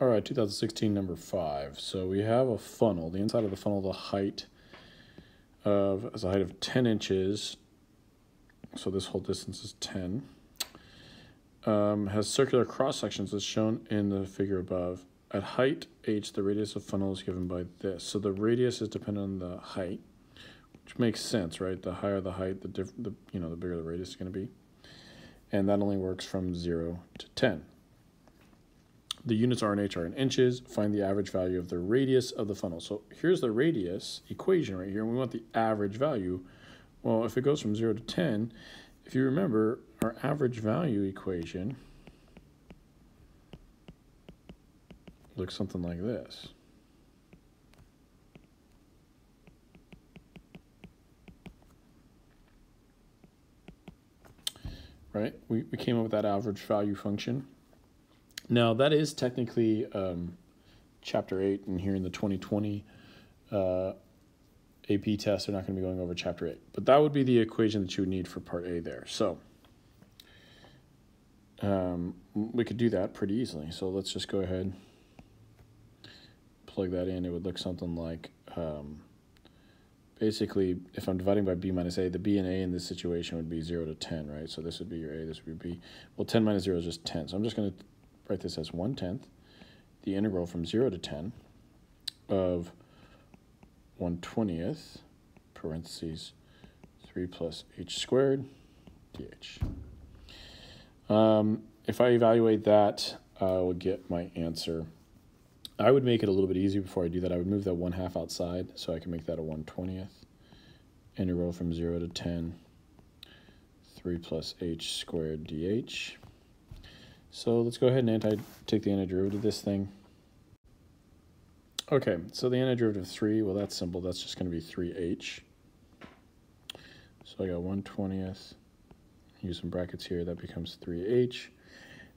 All right, 2016 number 5. So we have a funnel. The inside of the funnel, the height is a height of 10 inches. So this whole distance is 10. Has circular cross sections as shown in the figure above. At height h, the radius of funnel is given by this. So the radius is dependent on the height, which makes sense, right? The higher the height, the bigger the radius is going to be. And that only works from 0 to 10. The units R and H are in inches. Find the average value of the radius of the funnel. So here's the radius equation right here, and we want the average value. Well, if it goes from 0 to 10, if you remember, our average value equation looks something like this. Right? We came up with that average value function. Now, that is technically Chapter 8, and here in the 2020 AP test, they're not going to be going over Chapter 8. But that would be the equation that you would need for Part A there. So we could do that pretty easily. So let's just go ahead, plug that in. It would look something like, basically, if I'm dividing by b minus a, the b and a in this situation would be 0 to 10, right? So this would be your a, this would be b. Well, 10 minus 0 is just 10. So I'm just going to write this as 1/10, the integral from 0 to 10 of 1/20th, parentheses, 3 plus h squared dh. If I evaluate that, I would get my answer. I would make it a little bit easier before I do that. I would move that 1/2 outside, so I can make that a 1/20th. Integral from 0 to 10, 3 plus h squared dh. So let's go ahead and take the antiderivative of this thing. Okay, so the antiderivative of 3, well, that's simple. That's just going to be 3h. So I got 1/20th. Use some brackets here. That becomes 3h.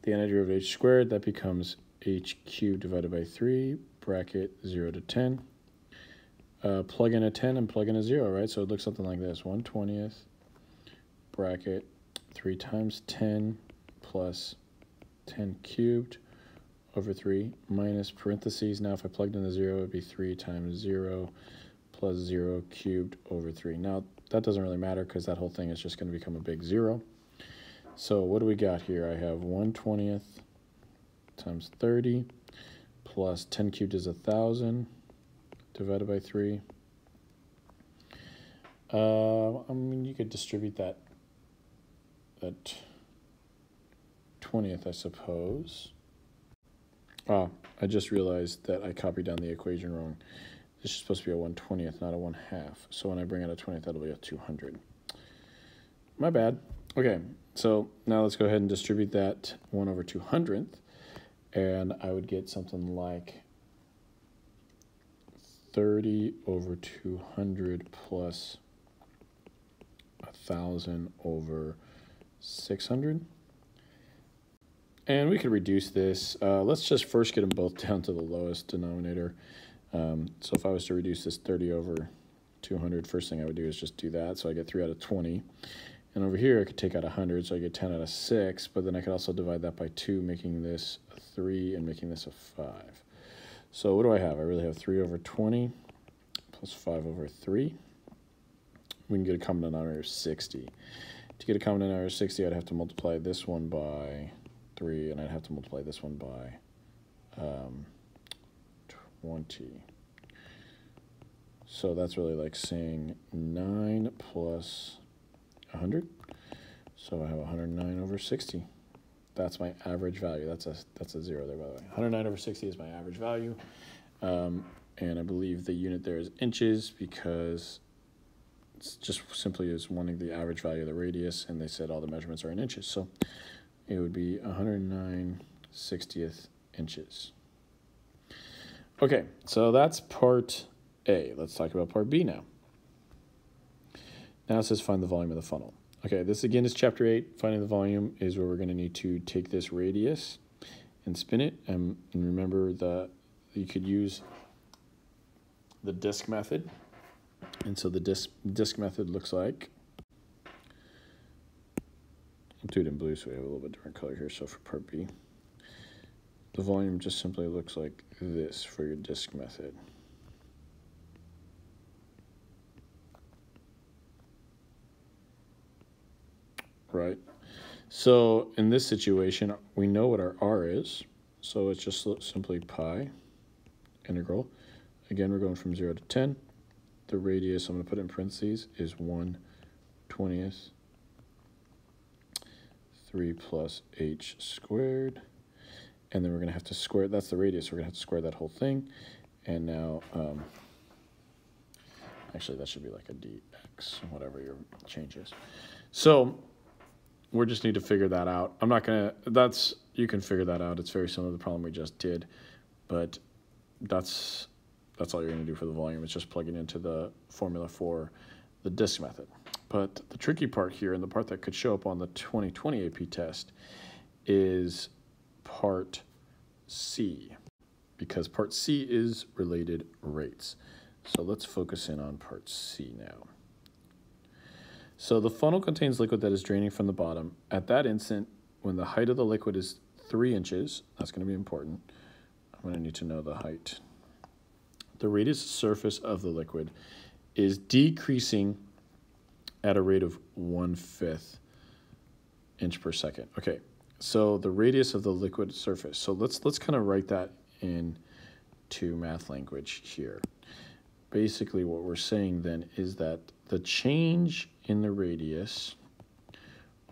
The antiderivative of h squared, that becomes h cubed divided by 3, bracket 0 to 10. Plug in a 10 and plug in a 0, right? So it looks something like this. 1/20th, bracket 3 times 10 plus 10 cubed over 3 minus parentheses. Now if I plugged in the 0, it would be 3 times 0 plus 0 cubed over 3. Now that doesn't really matter because that whole thing is just going to become a big 0. So what do we got here? I have 1/20th times 30 plus 10 cubed is 1,000 divided by 3. I mean, you could distribute that 20th, I suppose. Ah, I just realized that I copied down the equation wrong. This is supposed to be a 1/20th, not a 1/2. So when I bring out a 20th, that'll be a 200. My bad. Okay, so now let's go ahead and distribute that 1 over 200th. And I would get something like 30 over 200 plus 1,000 over 600. And we could reduce this. Let's just first get them both down to the lowest denominator. So if I was to reduce this 30 over 200, first thing I would do is just do that. So I get 3 out of 20. And over here, I could take out 100, so I get 10 out of 6. But then I could also divide that by 2, making this a 3 and making this a 5. So what do I have? I really have 3 over 20 plus 5 over 3. We can get a common denominator of 60. To get a common denominator of 60, I'd have to multiply this one by 3, and I'd have to multiply this one by 20. So that's really like saying 9 plus 100. So I have 109 over 60. That's my average value. That's a 0 there, by the way. 109 over 60 is my average value. And I believe the unit there is inches because it's just simply is wanting the average value of the radius, and they said all the measurements are in inches. So it would be 109/60th inches. Okay, so that's part A. Let's talk about part B now. Now it says find the volume of the funnel. Okay, this again is Chapter 8. Finding the volume is where we're going to need to take this radius and spin it. And remember that you could use the disk method. And so the disk method looks like, I'll do it in blue so we have a little bit different color here. So for part B, the volume just simply looks like this for your disk method. Right? So in this situation, we know what our R is. So it's just simply pi integral. Again, we're going from 0 to 10. The radius, I'm going to put in parentheses, is 1/20th 3 plus h squared. And then we're going to have to square, that's the radius, we're going to have to square that whole thing. And now, actually that should be like a dx, whatever your change is. So we just need to figure that out. I'm not going to, you can figure that out. It's very similar to the problem we just did, but that's all you're going to do for the volume. It's just plugging into the formula for the disk method. But the tricky part here, and the part that could show up on the 2020 AP test, is part C, because part C is related rates. So let's focus in on part C now. So the funnel contains liquid that is draining from the bottom. At that instant, when the height of the liquid is 3 inches, that's going to be important. I'm going to need to know the height. The radius surface of the liquid is decreasing at a rate of 1/5 inch per second. Okay, so the radius of the liquid surface. So let's kind of write that into math language here. Basically what we're saying then is that the change in the radius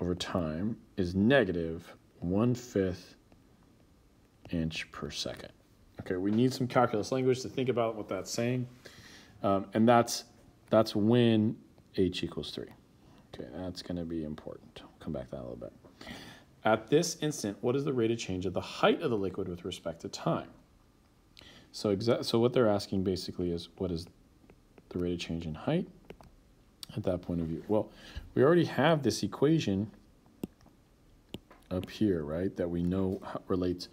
over time is negative 1/5 inch per second. Okay, we need some calculus language to think about what that's saying. And that's when h equals 3. Okay, that's going to be important. I'll come back to that a little bit. At this instant, what is the rate of change of the height of the liquid with respect to time? So what they're asking basically is, what is the rate of change in height at that point of view? Well, we already have this equation up here, right, that we know relates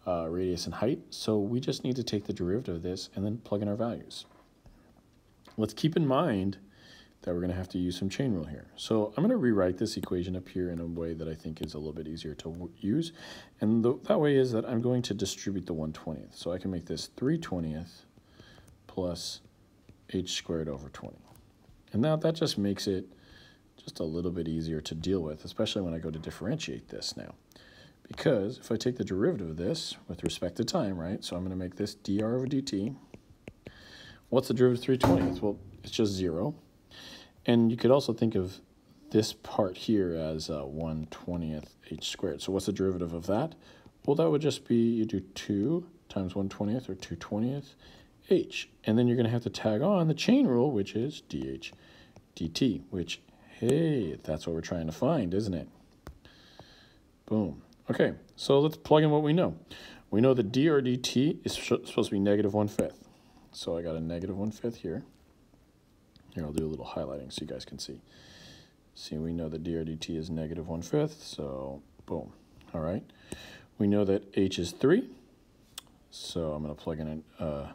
radius and height. So we just need to take the derivative of this and then plug in our values. Let's keep in mind that we're going to have to use some chain rule here. So I'm going to rewrite this equation up here in a way that I think is a little bit easier to use. And that way is that I'm going to distribute the 1/20th. So I can make this 3/20th plus h squared over 20. And now that just makes it just a little bit easier to deal with, especially when I go to differentiate this now. Because if I take the derivative of this with respect to time, right? So I'm going to make this dr over dt. What's the derivative of 3/20th? Well, it's just 0. And you could also think of this part here as 1/20th h squared. So what's the derivative of that? Well, that would just be, you do 2 times 1/20th or 2/20th h. And then you're going to have to tag on the chain rule, which is dh dt, which, hey, that's what we're trying to find, isn't it? Boom. Okay, so let's plug in what we know. We know that dr dt is supposed to be negative 1/5. So I got a negative 1/5 here. Here, I'll do a little highlighting so you guys can see. See, we know that dr dt is negative 1/5, so boom. All right. We know that h is 3, so I'm going to plug in a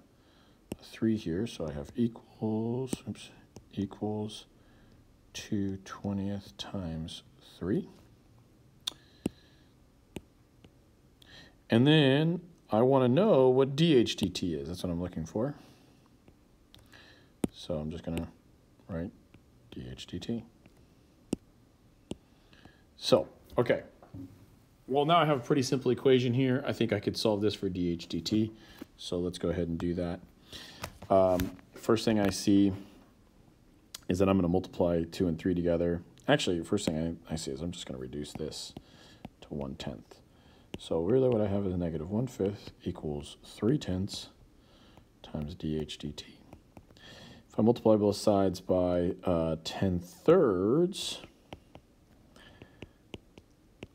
3 here. So I have equals 2/20th times 3. And then I want to know what dh dt is. That's what I'm looking for. So I'm just going to write dh dt. So, okay. Well, now I have a pretty simple equation here. I think I could solve this for dh dt. So let's go ahead and do that. First thing I see is that I'm going to multiply 2 and 3 together. Actually, first thing I see is I'm just going to reduce this to 1/10. So really what I have is negative 1/5 equals 3/10 times dh dt. If I multiply both sides by 10/3,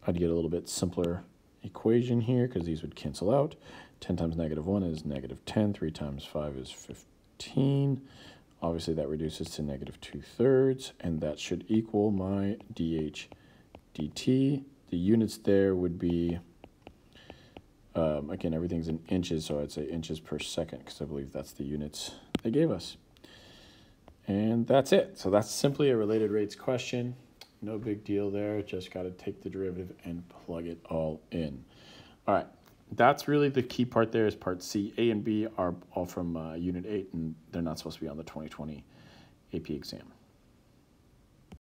I'd get a little bit simpler equation here because these would cancel out. 10 times negative 1 is negative 10. 3 times 5 is 15. Obviously, that reduces to negative 2/3, and that should equal my dh dt. The units there would be, again, everything's in inches, so I'd say inches per second because I believe that's the units they gave us. And that's it. So that's simply a related rates question. No big deal there. Just got to take the derivative and plug it all in. All right. that's really the key part there is part C. A and B are all from Unit 8, and they're not supposed to be on the 2020 AP exam.